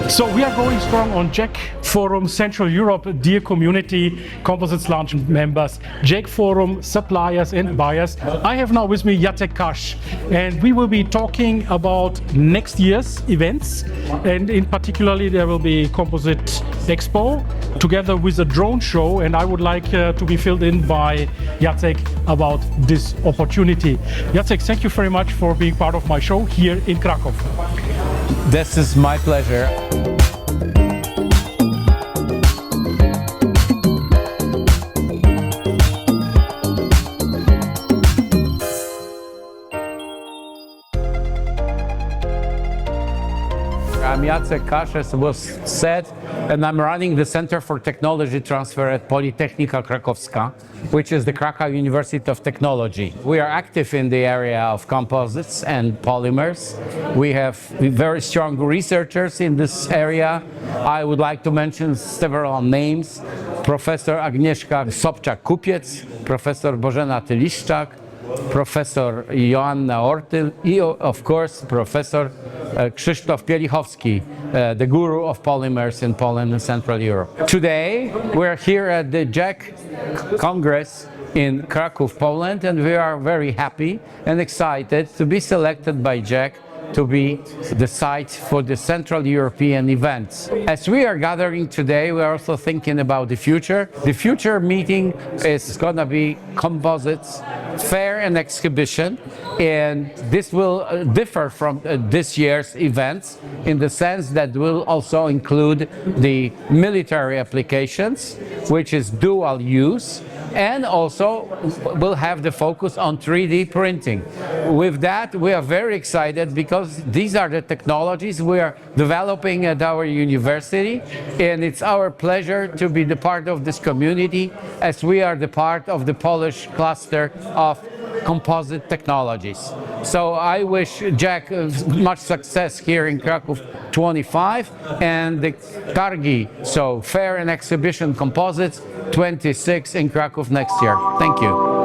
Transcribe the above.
So we are going strong on JEC Forum Central Europe, dear community, Composites launch members, JEC Forum suppliers and buyers. I have now with me Jacek Kasz, and we will be talking about next year's events, and in particularly there will be Composite-EXPO together with a drone show, and I would like to be filled in by Jacek about this opportunity. Jacek, thank you very much for being part of my show here in Krakow. This is my pleasure. I'm Jacek Kasz, as was said, and I'm running the Center for Technology Transfer at Politechnika Krakowska, which is the Cracow University of Technology. We are active in the area of composites and polymers. We have very strong researchers in this area. I would like to mention several names: Professor Agnieszka Sobczak Kupiec, Professor Bożena Tyliszczak, Professor Joanna Ortyl, and of course Professor Krzysztof Pielichowski, the guru of polymers in Poland and Central Europe. Today we're here at the JEC Congress in Kraków, Poland, and we are very happy and excited to be selected by JEC to be the site for the Central European events. As we are gathering today, we are also thinking about the future. The future meeting is going to be Composites Fair and Exhibition, and this will differ from this year's events in the sense that will also include the military applications, which is dual use, and also will have the focus on 3D printing. With that, we are very excited because these are the technologies we are developing at our university, and it's our pleasure to be the part of this community as we are the part of the Polish cluster of composite technologies. So I wish JEC much success here in Kraków 25 and the Targi, so Fair and Exhibition Composites 26 in Kraków next year. Thank you.